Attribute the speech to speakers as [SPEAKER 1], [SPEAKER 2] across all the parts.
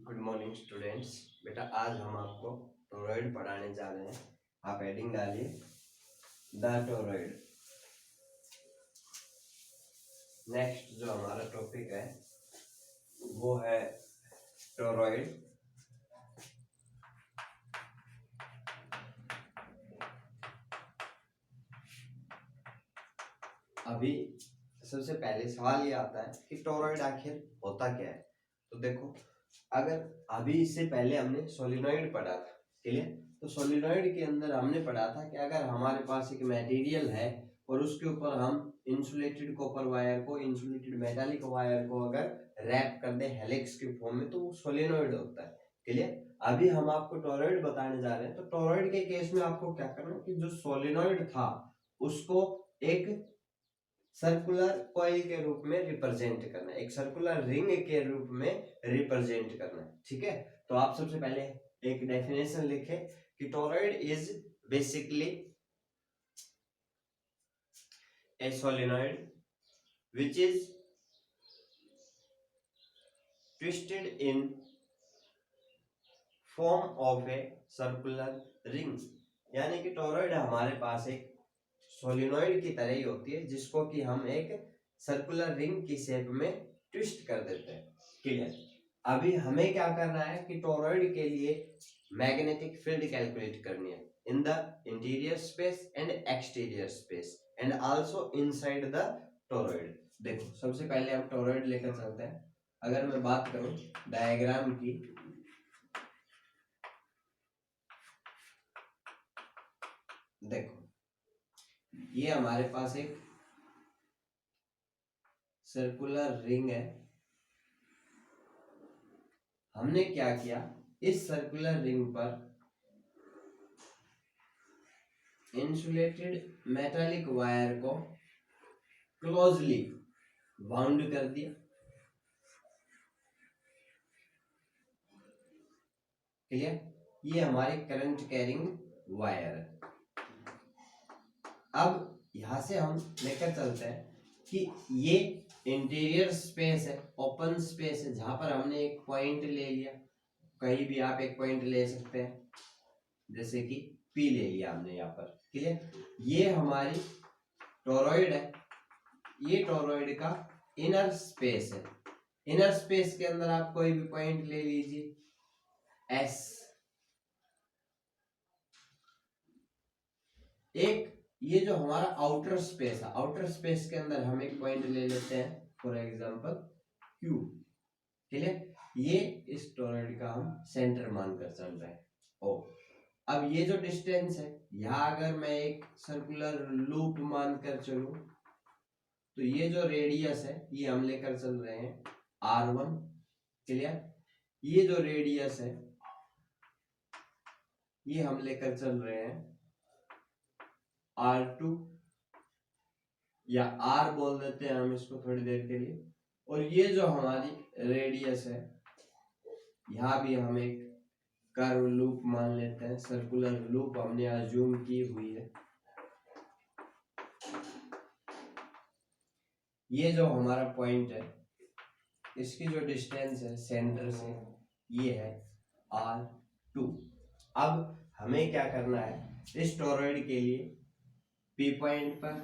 [SPEAKER 1] Good morning students. बेटा आज हम आपको टोरॉइड पढ़ाने जा रहे हैं। आप हेडिंग डालिए द टोरॉइड। नेक्स्ट जो हमारा टॉपिक है वो है टोरॉइड। अभी सबसे पहले सवाल ये आता है कि टोरॉइड आखिर होता क्या है। तो देखो, अगर अभी इससे पहले हमने सोलिनॉइड पढ़ा था, क्लियर। तो सोलिनॉइड के अंदर हमने पढ़ा था कि अगर हमारे पास एक मटेरियल है और उसके ऊपर हम इंसुलेटेड कॉपर वायर को, इंसुलेटेड मेटालिक वायर को अगर रैप कर दे हेलिक्स के फॉर्म में, तो वो सोलिनॉइड होता है, क्लियर। अभी हम आपको टोरॉइड बताने जा रहे हैं। तो टोरॉइड के केस में आपको क्या करना है कि जो सोलिनॉइड था उसको एक सर्कुलर कॉइल के रूप में रिप्रेजेंट करना है, एक सर्कुलर रिंग के रूप में रिप्रेजेंट करना है, ठीक है। तो आप सबसे पहले एक डेफिनेशन लिखे कि toroid is basically A solenoid which is twisted in form of a circular ring। यानी कि टोरॉइड हमारे पास एक सोलिनॉइड की तरह ही होती है जिसको कि हम एक सर्कुलर रिंग की शेप में ट्विस्ट कर देते हैं, क्लियर। अभी हमें क्या करना है कि टोरॉइड के लिए मैग्नेटिक फील्ड कैलकुलेट करनी है in the interior space and exterior space and also inside the toroid. देखो, सबसे पहले हम टोरॉइड लेकर चलते हैं। अगर मैं बात करूं डायग्राम की, देखो ये हमारे पास एक सर्कुलर रिंग है। हमने क्या किया, इस सर्कुलर रिंग पर इंसुलेटेड मेटालिक वायर को क्लोजली बाउंड कर दिया, क्लियर। ये हमारी करंट कैरिंग वायर है। अब यहां से हम लेकर चलते हैं कि ये इंटीरियर स्पेस है, ओपन स्पेस है, जहां पर हमने एक पॉइंट ले लिया। कहीं भी आप एक पॉइंट ले सकते हैं, जैसे कि P ले लिया हमने यहाँ पर, क्लियर। ये हमारी टोरॉइड है, ये टोरॉइड का इनर स्पेस है। इनर स्पेस के अंदर आप कोई भी पॉइंट ले लीजिए S। एक ये जो हमारा आउटर स्पेस है, आउटर स्पेस के अंदर हम एक पॉइंट ले लेते हैं, फॉर एग्जांपल Q, क्लियर। ये इस टोरॉइड का हम सेंटर मानकर चल रहे हैं O। अब ये जो डिस्टेंस है, यहाँ अगर मैं एक सर्कुलर लूप मानकर चलूं, तो ये जो रेडियस है ये हम लेकर चल रहे हैं R1, क्लियर। ये जो रेडियस है ये हम लेकर चल रहे हैं R2, या R बोल देते हैं हम इसको थोड़ी देर के लिए। और ये जो हमारी रेडियस है, यहाँ भी हम एक कर्व लूप मान लेते हैं, सर्कुलर लूप हमने अज्यूम की हुई है। ये जो हमारा पॉइंट है, इसकी जो डिस्टेंस है सेंटर से, ये है R2। अब हमें क्या करना है, इस टोरॉइड के लिए P पॉइंट पर,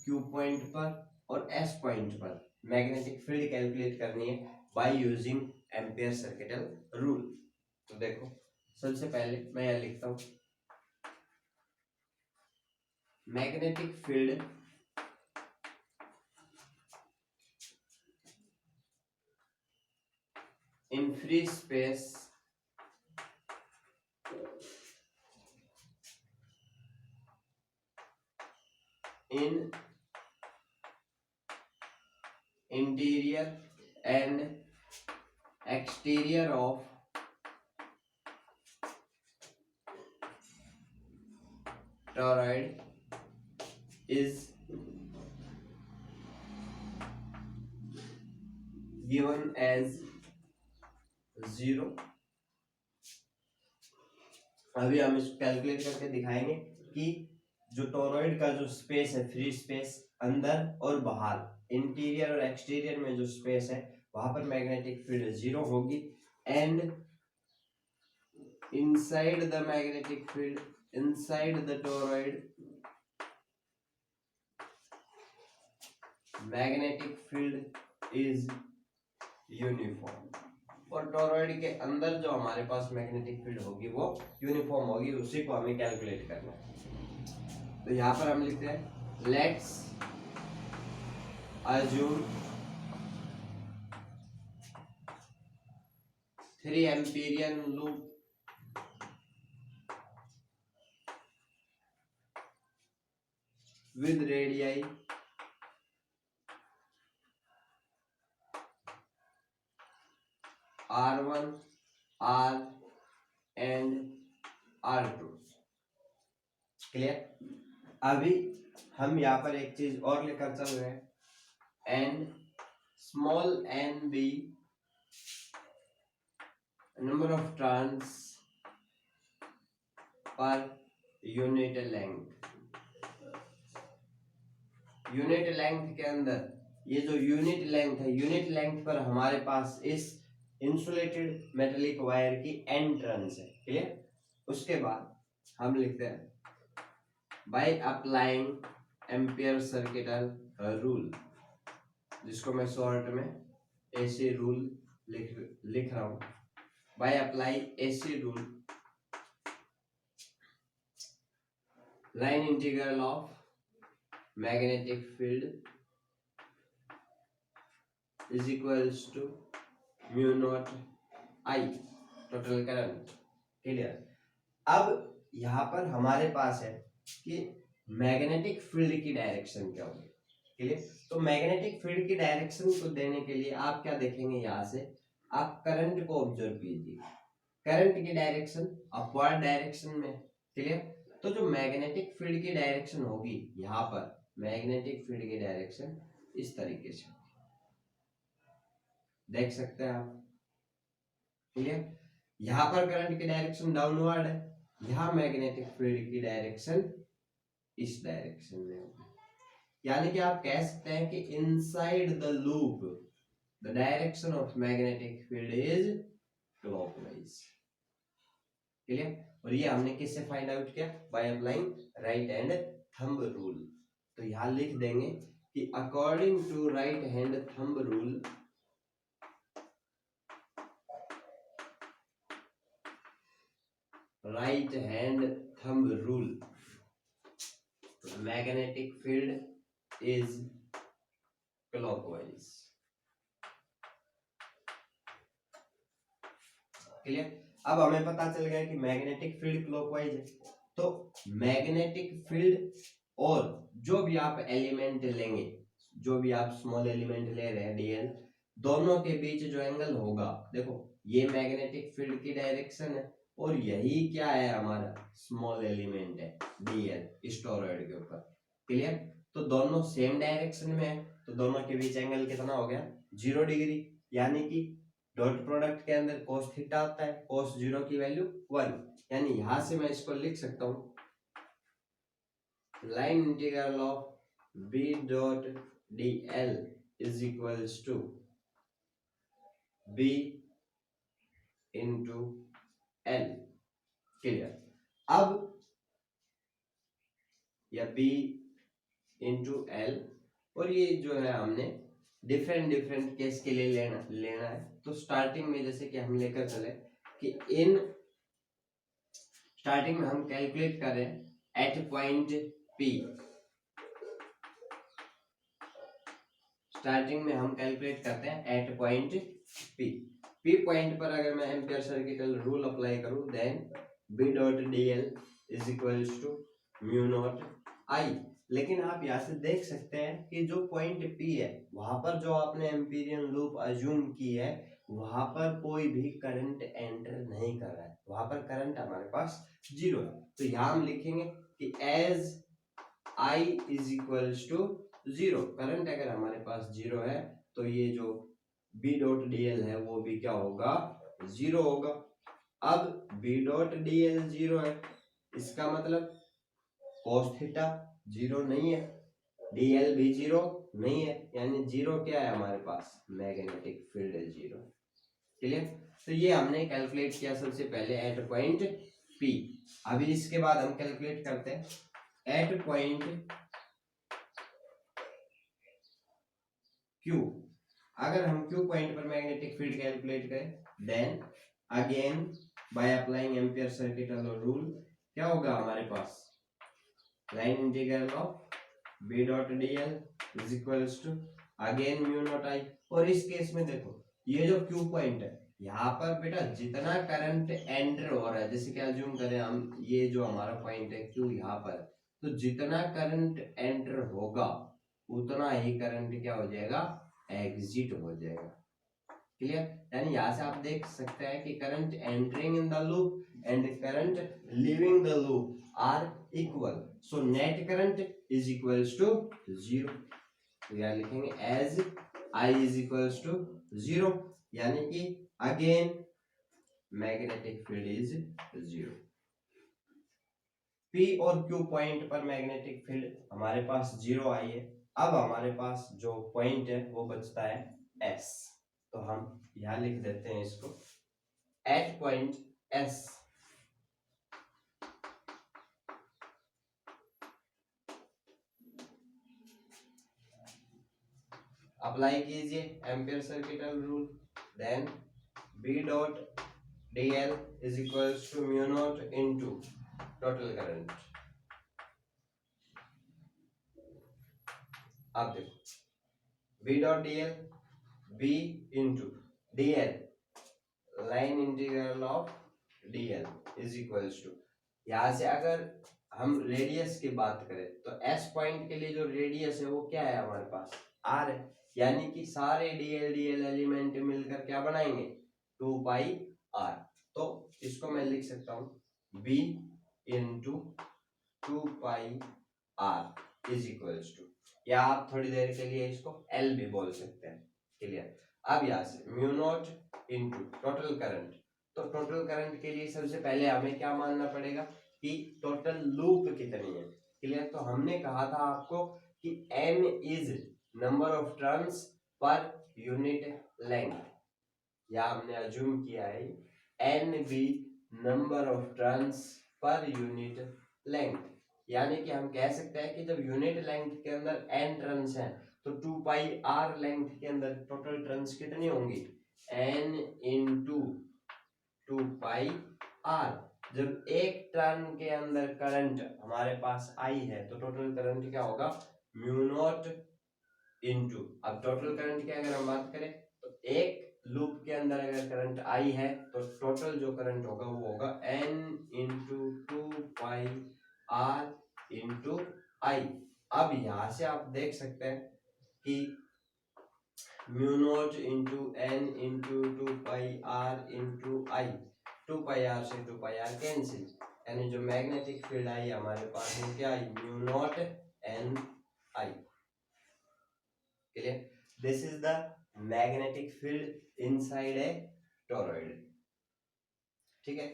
[SPEAKER 1] Q पॉइंट पर और S पॉइंट पर मैग्नेटिक फील्ड कैलकुलेट करनी है by using ampere circuital rule. तो देखो, सबसे पहले मैं यह लिखता हूं, magnetic field in free space in interior and exterior of toroid is given as 0। अभी हम इसको कैलकुलेट करके दिखाएंगे कि जो टोरॉइड का जो स्पेस है, फ्री स्पेस, अंदर और बाहर, इंटीरियर और एक्सटीरियर में जो स्पेस है, वहां पर मैग्नेटिक फील्ड 0 होगी। and inside the magnetic field, inside the toroid, magnetic field is uniform. और टोरॉइड के अंदर जो हमारे पास मैग्नेटिक फील्ड होगी वो यूनिफॉर्म होगी, उसी को हमें कैलकुलेट करना है। तो यहाँ पर हम लिखते हैं let's assume 3 Amperian loop with radii R1, R and R2। Clear. अभी हम यहाँ पर एक चीज और लेकर चल रहे हैं, and small n be number of turns पर यूनिट लेंथ। यूनिट लेंथ के अंदर ये जो यूनिट लेंथ है, यूनिट लेंथ पर हमारे पास इस इंसुलेटेड मेटेलिक वायर की एन टर्न्स है। क्लियर। उसके बाद हम लिखते हैं by applying Ampere circuital rule, जिसको मैं शॉर्ट में एसी रूल लिख रहा हूं। By apply AC rule, line integral of magnetic field is equals to mu naught I total current। Clear. अब यहाँ पर हमारे पास है कि मैग्नेटिक फील्ड की डायरेक्शन क्या होगी। क्लियर। तो मैग्नेटिक फील्ड की डायरेक्शन को देने के लिए आप क्या देखेंगे, यहाँ से आप करंट को ऑब्जर्व कीजिए। करंट की डायरेक्शन अपवर्ड डायरेक्शन में। क्लियर। तो जो मैग्नेटिक फील्ड की डायरेक्शन होगी, यहाँ पर मैग्नेटिक फील्ड की डायरेक्शन इस तरीके से देख सकते हैं आप। क्लियर। यहां पर करंट की डायरेक्शन डाउनवर्ड है, यहां मैग्नेटिक फील्ड की डायरेक्शन इस डायरेक्शन में होगी। यानी कि आप कह सकते हैं कि inside the loop the direction of magnetic field is clockwise. Clear. और ये हमने किससे फाइंड आउट किया, by applying right hand thumb rule. तो यहां लिख देंगे कि according to right hand thumb rule, right hand thumb rule, magnetic field is clockwise. Clear. अब हमें पता चल गया कि मैग्नेटिक फील्ड क्लॉकवाइज है। तो मैग्नेटिक फील्ड और जो भी आप एलिमेंट लेंगे, जो भी आप स्मॉल एलिमेंट ले रहे हैं डीएल, दोनों के बीच जो एंगल होगा, देखो ये मैग्नेटिक फील्ड की डायरेक्शन है और यही क्या है हमारा स्मॉल एलिमेंट है डीएल इस टोरॉइड के ऊपर। क्लियर। तो दोनों सेम डायरेक्शन में है, तो दोनों के बीच एंगल कितना हो गया, 0 डिग्री। यानी कि डॉट प्रोडक्ट के अंदर cos थीटा आता है, cos 0 की वैल्यू 1। यानी यहां से मैं इसको लिख सकता हूं line integral of b dot dl is equals to b into l। Clear. अब या b इंटू l, और ये जो है हमने डिफरेंट केस के लिए लेना है। तो स्टार्टिंग में जैसे कि हम लेकर चले कि इन स्टार्टिंग में हम कैलकुलेट करें एट पॉइंट P, स्टार्टिंग में हम कैलकुलेट करते हैं एट पॉइंट P पॉइंट पर अगर मैं एम्पियर सर्किटल रूल अप्लाई करूं, then B dot dl is equals to mu naught I। लेकिन आप यहाँ से देख सकते हैं कि जो पॉइंट P है वहां पर जो आपने एम्पीरियन लूप अज्यूम की है, वहां पर कोई भी करंट एंटर नहीं कर रहा है, वहां पर करंट हमारे पास 0 है। तो यहाँ हम लिखेंगे कि as I is equals to 0, current अगर हमारे पास 0 है तो ये जो B डॉट dl है वो भी क्या होगा, 0 होगा। अब B डॉट dl 0 है, इसका मतलब cos थीटा 0 नहीं है, dl भी 0 नहीं है, यानी 0 क्या है हमारे पास, मैग्नेटिक फील्ड 0। क्लियर। तो ये हमने कैलकुलेट किया सबसे पहले एट पॉइंट पी। अभी इसके बाद हम कैलकुलेट करते हैं एट पॉइंट क्यू। अगर हम क्यू पॉइंट पर मैग्नेटिक फील्ड कैलकुलेट करें then again by applying ampere circuit law rule क्या होगा हमारे पास, line integral of B dot D L is equals to again mu naught I. और इस केस में देखो ये जो क्यू पॉइंट है यहाँ पर बेटा जितना करंट एंटर हो रहा है, जैसे क्या अज्यूम करें हम, ये जो हमारा पॉइंट है क्यू यहाँ पर, तो जितना करंट एंटर होगा उतना ही करंट क्या हो जाएगा, एग्जिट हो जाएगा। क्लियर। यानी यहाँ से आप देख सकते हैं कि current entering in the loop and current leaving the loop are equal, so net current is equals to zero. तो यहाँ लिखेंगे as I is equals to zero, यानी कि again magnetic field is zero. P और Q point पर magnetic field हमारे पास zero आई है। अब हमारे पास जो पॉइंट है वो बचता है S, तो हम यहां लिख देते हैं इसको एट पॉइंट S अप्लाई कीजिए Ampere circuital rule, then B dot D L is equals to mu naught into total current. अब देखो B dot D l, B into d l line integral of d L is equals to, यहां से अगर हम radius की बात करें तो S पॉइंट के लिए जो रेडियस है वो क्या है हमारे पास, R है। यानी कि सारे डीएल एलिमेंट मिलकर क्या बनाएंगे, 2 पाई R। तो इसको मैं लिख सकता हूं B into 2 pi R is equals to, या आप थोड़ी देर के लिए इसको L भी बोल सकते हैं। क्लियर। अब यहां से mu naught into total current, तो टोटल करंट के लिए सबसे पहले हमें क्या मानना पड़ेगा कि टोटल लूप कितनी है। क्लियर। तो हमने कहा था आपको कि n is number of turns पर यूनिट लेंथ, या हमने अज्यूम किया है n भी नंबर ऑफ टर्न्स पर यूनिट लेंथ। यानी कि हम कह सकते हैं कि जब यूनिट लेंथ के अंदर n टर्न्स हैं तो 2 पाई r लेंथ के अंदर टोटल टर्न्स कितनी होंगी, n इंटू 2 पाई r। जब एक टर्न के अंदर करंट हमारे पास आई है तो टोटल करंट क्या होगा, म्यू नॉट इंटू, अब टोटल करंट की अगर हम बात करें तो एक लूप के अंदर अगर करंट आई है तो टोटल जो करंट होगा वो होगा n into 2 pi r into I. अब यहां से आप देख सकते हैं कि mu naught into n into 2 pi r into I, 2 pi r से 2 पाई r कैंसिल, यानी जो मैग्नेटिक फील्ड आई हमारे पास वो क्या I, mu naught N I. Clear. This is the magnetic field inside a toroid. ठीक है,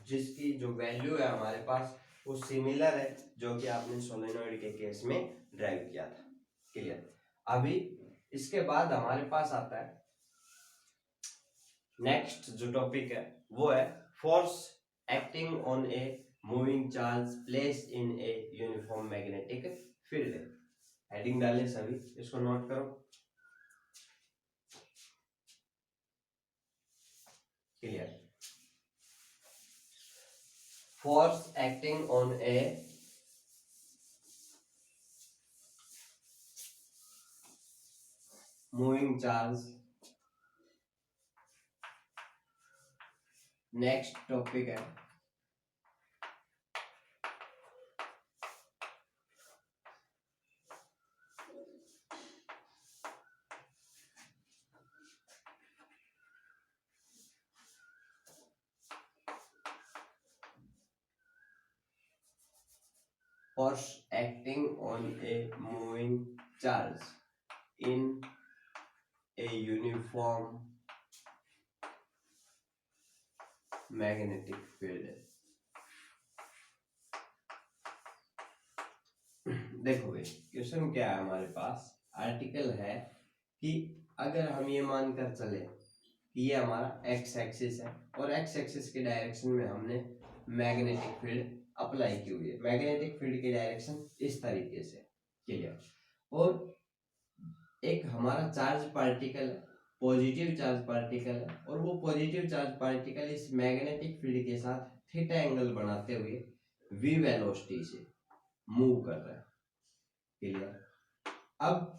[SPEAKER 1] जिसकी जो वैल्यू है हमारे पास वो सिमिलर है जो कि आपने सोलेनॉइड के केस में ड्राइव किया था। क्लियर। अभी इसके बाद हमारे पास आता है नेक्स्ट जो टॉपिक है वो है force acting on a moving charge placed in a uniform magnetic field. Heading डालें सभी, इसको नोट करो। Clear. force acting on a moving charge। Next topic है force acting on a moving charge in a uniform magnetic field। देखो भाई question क्या है हमारे पास, आर्टिकल है कि अगर हम ये मानकर चले ये हमारा एक्स एक्सिस है और एक्स एक्सिस के डायरेक्शन में हमने मैग्नेटिक फील्ड अप्लाई की हुई है। मैग्नेटिक फील्ड की डायरेक्शन इस तरीके से, क्लियर। और एक हमारा चार्ज पार्टिकल है, पॉजिटिव चार्ज पार्टिकल है, और वो पॉजिटिव चार्ज पार्टिकल इस मैग्नेटिक फील्ड के साथ थीटा एंगल बनाते हुए v वेलोसिटी से मूव कर रहा है, क्लियर। अब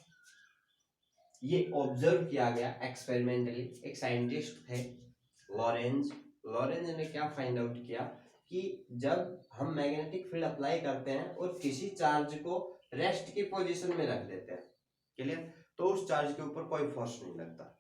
[SPEAKER 1] ये ऑब्जर्व किया गया एक्सपेरिमेंटली। एक साइंटिस्ट थे लॉरेंज। लॉरेंज ने क्या फाइंड आउट किया कि जब हम मैग्नेटिक फील्ड अप्लाई करते हैं और किसी चार्ज को रेस्ट की पोजीशन में रख देते हैं, क्लियर, तो उस चार्ज के ऊपर कोई फोर्स नहीं लगता।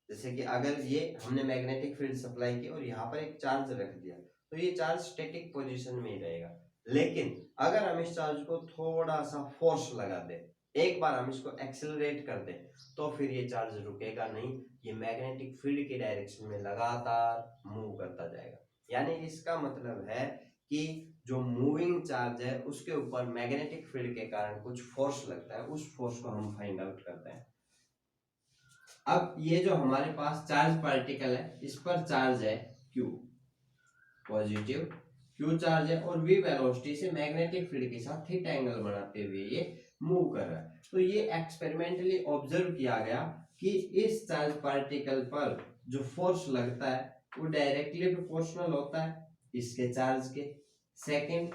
[SPEAKER 1] जैसे कि अगर ये हमने मैग्नेटिक फील्ड सप्लाई की और यहाँ पर एक चार्ज रख दिया तो ये चार्ज स्टैटिक पोजीशन में ही रहेगा। लेकिन अगर हम इस चार्ज को थोड़ा सा फोर्स लगा दें, एक बार हम इसको एक्सेलरेट कर दें, तो फिर ये चार्ज रुकेगा नहीं, ये मैग्नेटिक फील्ड की डायरेक्शन में लगातार मूव करता जाएगा। यानी इसका मतलब है कि जो मूविंग चार्ज है उसके ऊपर मैग्नेटिक फील्ड के कारण कुछ फोर्स लगता है, उस फोर्स को हम फाइंड आउट करते हैं। अब ये जो हमारे पास चार्ज पार्टिकल है, इस पर चार्ज है Q, पॉजिटिव Q चार्ज है, और v वेलोसिटी से मैग्नेटिक फील्ड के साथ थीटा एंगल बनाते हुए ये मूव कर रहा है। तो ये एक्सपेरिमेंटली ऑब्जर्व किया गया कि इस चार्ज पार्टिकल पर जो फोर्स लगता है वो डायरेक्टली प्रोपोर्शनल होता है इसके चार्ज के। सेकंड,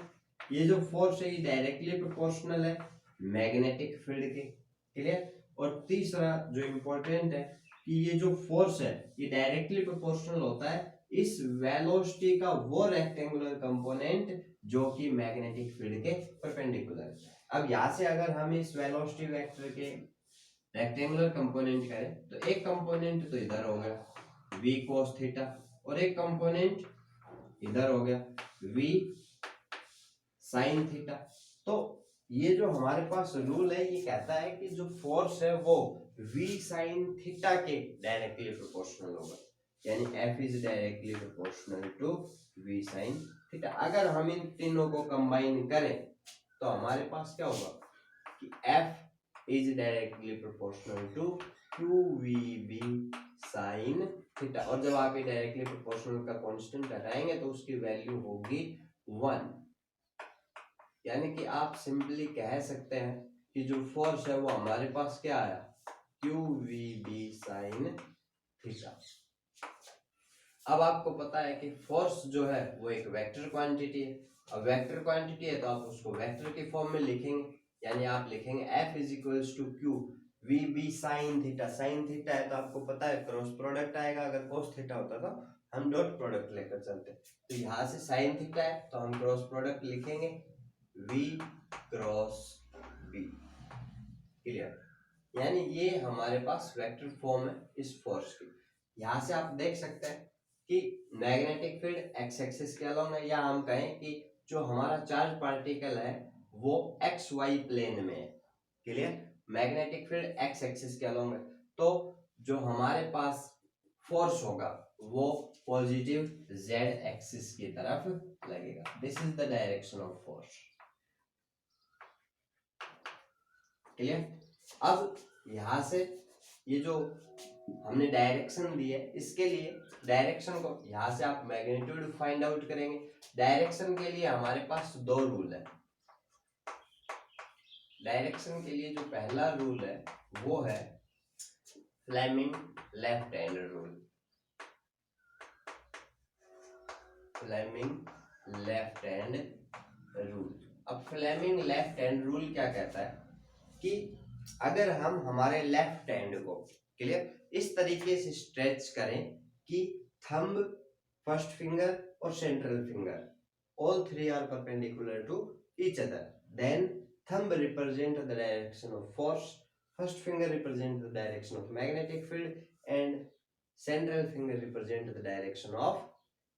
[SPEAKER 1] ये जो फोर्स है ये डायरेक्टली प्रोपोर्शनल है मैग्नेटिक फील्ड के, क्लियर। और तीसरा जो इम्पोर्टेंट है कि ये जो फोर्स है ये डायरेक्टली प्रोपोर्शनल होता है इस वेलोसिटी का वो रेक्टेंगुलर कंपोनेंट जो कि मैग्नेटिक फील्ड के परपेंडिकुलर है। अब यहाँ से अगर हम इस वेलोसिटी वेक्टर के रेक्टेंगुलर कंपोनेंट करें तो एक कंपोनेंट तो इधर हो गया v cos थीटा, और एक कंपोनेंट इधर हो गया v sin थीटा। तो ये जो हमारे पास रूल है ये कहता है कि जो फोर्स है वो v sin थीटा के डायरेक्टली प्रोपोर्शनल होगा, यानी f is directly proportional to v sin theta. अगर हम इन तीनों को कंबाइन करें तो हमारे पास क्या होगा कि f is directly proportional to 2vb sin theta, और जब आप ये डायरेक्टली प्रोपोर्शनल का कांस्टेंट हटाएंगे तो उसकी वैल्यू होगी 1। यानी कि आप सिंपली कह सकते हैं कि जो फोर्स है वो हमारे पास क्या आया QVB sin थीटा। अब आपको पता है कि फोर्स जो है वो एक वेक्टर क्वांटिटी है। अब वेक्टर क्वांटिटी है तो आप उसको वेक्टर के फॉर्म में लिखेंगे, यानी आप लिखेंगे F is equals to Q VB sin theta. Sine theta है तो आपको पता है क्रॉस प्रोडक्ट आएगा, अगर cos थीटा होता तो हम डॉट प्रोडक्ट लेकर चलते। तो यहाँ से साइन थीटा है तो हम क्रॉस प्रोडक्ट लिखेंगे V क्रॉस B, क्लियर। यानी ये हमारे पास वेक्टर फॉर्म है इस फोर्स की। यहाँ से आप देख सकते हैं कि मैग्नेटिक फील्ड एक्स एक्सिस के अलोंग है, या हम कहें कि जो हमारा चार्ज पार्टिकल है वो एक्स वाई प्लेन में है, clear. Magnetic field x axis के अलोंग है, तो जो हमारे पास फोर्स होगा वो पॉजिटिव जेड एक्सिस की तरफ लगेगा। This is the direction of force, clear. अब यहां से ये जो हमने डायरेक्शन दी है इसके लिए डायरेक्शन को यहां से आप मैग्नीट्यूड फाइंड आउट करेंगे। डायरेक्शन के लिए हमारे पास दो रूल है। डायरेक्शन के लिए जो पहला रूल है वो है Fleming left hand rule. Fleming left hand rule. अब फ्लेमिंग लेफ्ट हैंड रूल क्या कहता है कि अगर हम हमारे लेफ्ट हैंड को, क्लियर, इस तरीके से स्ट्रेच करें कि थंब, फर्स्ट फिंगर और central finger all three are perpendicular to each other, then thumb represent the direction of force, first finger represent the direction of magnetic field and central finger represent the direction of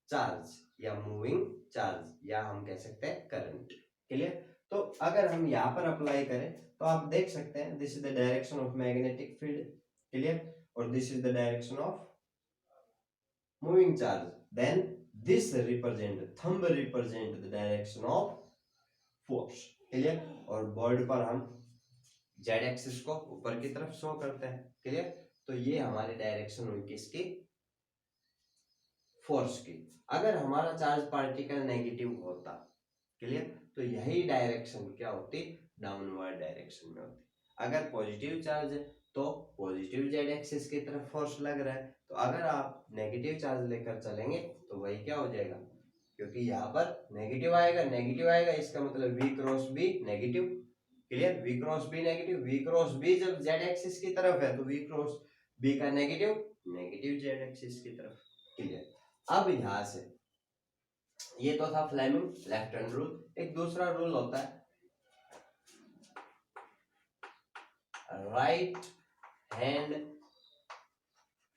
[SPEAKER 1] charge या moving charge, या हम कह सकते हैं current, clear. तो अगर हम यहाँ पर अप्लाई करें तो आप देख सकते हैं this is the direction of magnetic field, clear, और this is the direction of moving charge, then this represent, thumb represent the direction of force, clear. और बोर्ड पर हम जेड एक्सिस को ऊपर की तरफ शो करते हैं, क्लियर। तो ये हमारी डायरेक्शन हुई किसकी, फोर्स की। अगर हमारा चार्ज पार्टिकल नेगेटिव होता, क्लियर, तो यही डायरेक्शन क्या होती, डाउनवर्ड डायरेक्शन में होती। अगर पॉजिटिव चार्ज है तो पॉजिटिव जेड एक्सिस की तरफ फोर्स लग रहा है, तो अगर आप नेगेटिव चार्ज लेकर चलेंगे तो वही क्या हो जाएगा, क्योंकि यहाँ पर नेगेटिव आएगा, इसका मतलब v cross B negative, clear, v cross B negative, v cross B जब z एक्सिस की तरफ है तो v क्रॉस बी का नेगेटिव z एक्सिस की तरफ, क्लियर। अब यहां से ये तो था फ्लेमिंग लेफ्ट हैंड रूल। एक दूसरा रूल होता है राइट हैंड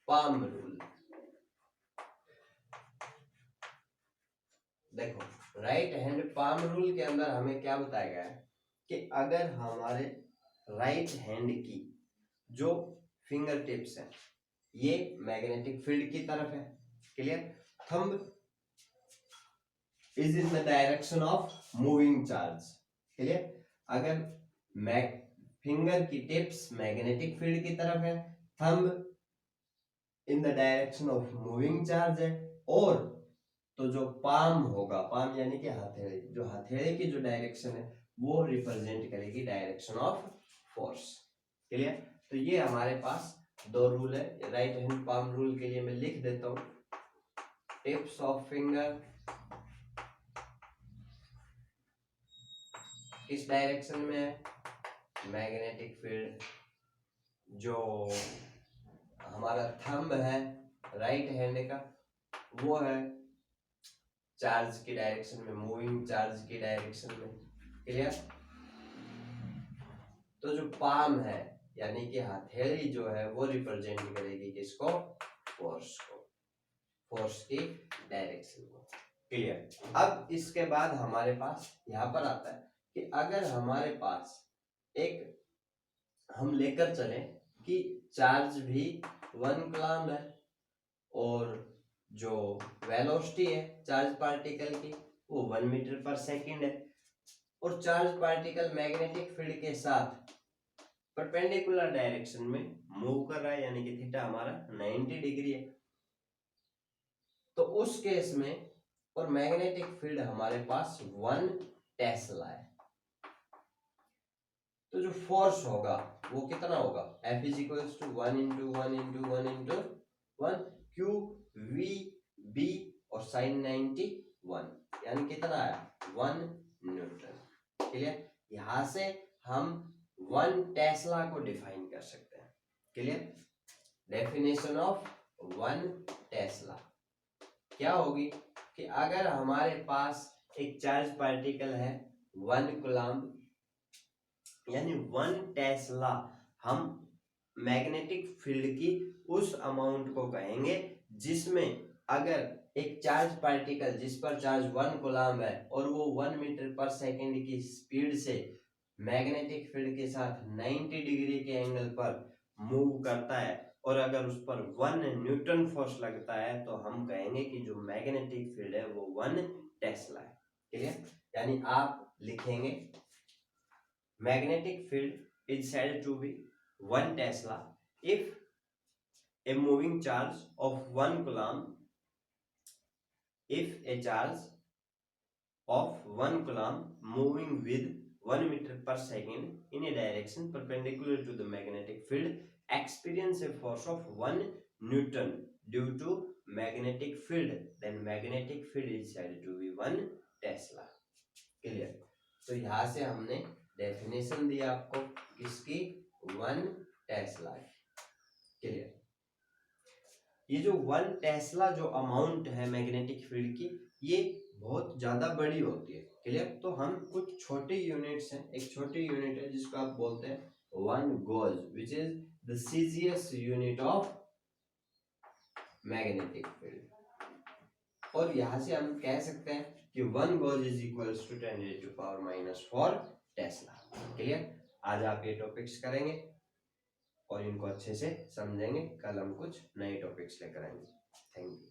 [SPEAKER 1] पाम रूल। देखो राइट हैंड पाम रूल के अंदर हमें क्या बताया गया है कि अगर हमारे राइट हैंड की जो फिंगर टिप्स है ये मैग्नेटिक फील्ड की तरफ है, clear, thumb is in the direction of moving charge, clear, अगर फिंगर की टिप्स मैग्नेटिक फील्ड की तरफ है, thumb in the direction of moving charge है, और तो जो पाम होगा, पाम यानी कि हथेली, जो हथेली की जो डायरेक्शन है वो रिप्रेजेंट करेगी डायरेक्शन ऑफ फोर्स, क्लियर। तो ये हमारे पास दो रूल है। राइट हैंड पाम रूल के लिए मैं लिख देता हूं, टिप्स ऑफ फिंगर किस डायरेक्शन में है, मैग्नेटिक फील्ड, जो हमारा थंब है राइट हैंड का वो है चार्ज की डायरेक्शन में, मूविंग चार्ज की डायरेक्शन में, क्लियर। तो जो पाम है यानी कि हथेली जो है वो रिप्रेजेंट करेगी किसको, फोर्स को, फोर्स की डायरेक्शन को, क्लियर। अब इसके बाद हमारे पास यहाँ पर आता है कि अगर हमारे पास एक हम लेकर चले कि चार्ज भी 1 कूलम्ब है और जो वेलोसिटी है चार्ज पार्टिकल की वो 1 मीटर पर सेकंड है, और चार्ज पार्टिकल मैग्नेटिक फील्ड के साथ परपेंडिकुलर डायरेक्शन में मूव कर रहा है, यानी कि थीटा हमारा 90 डिग्री है। तो उस केस में और मैग्नेटिक फील्ड हमारे पास 1 टेस्ला है, तो जो फोर्स होगा वो कितना होगा, F is equals to 1 into 1 into 1 into 1 Q V B और साइन 91, यानी कितना आया 1 न्यूटन, क्लियर। यहां से हम 1 टेस्ला को डिफाइन कर सकते हैं, क्लियर। डेफिनेशन ऑफ 1 टेस्ला क्या होगी कि अगर हमारे पास एक चार्ज पार्टिकल है 1 कूलम्ब यानी 1 टेस्ला, हम मैग्नेटिक फील्ड की उस अमाउंट को कहेंगे जिसमें अगर एक चार्ज पार्टिकल जिस पर चार्ज 1 कूलम्ब है और वो 1 मीटर पर सेकंड की स्पीड से मैग्नेटिक फील्ड के साथ 90 डिग्री के एंगल पर मूव करता है और अगर उस पर 1 न्यूटन फोर्स लगता है तो हम कहेंगे कि जो मैग्नेटिक फील्ड है वो 1 टेस्ला है, क्लियर। यानी आप लिखेंगे magnetic field is said to be 1 Tesla if a moving charge of 1 coulomb, if a charge of 1 coulomb moving with 1 meter per second in a direction perpendicular to the magnetic field experience a force of 1 Newton due to magnetic field, then magnetic field is said to be 1 Tesla, clear। तो यहाँ से हमने definition दिया आपको किसकी, 1 Tesla, clear. ये जो 1 Tesla जो अमाउंट है मैग्नेटिक फील्ड की ये बहुत ज्यादा बड़ी होती है, क्लियर। तो हम कुछ छोटी यूनिट्स हैं, एक छोटी यूनिट है जिसको आप बोलते हैं 1 gauss which is the CGS unit of magnetic field, और यहां से हम कह सकते हैं कि 1 gauss is equals to 10⁻⁻⁴ tesla, clear. आज आप ये टॉपिक्स करेंगे और इनको अच्छे से समझेंगे, कल हम कुछ नए टॉपिक्स लेकर आएंगे। Thank you.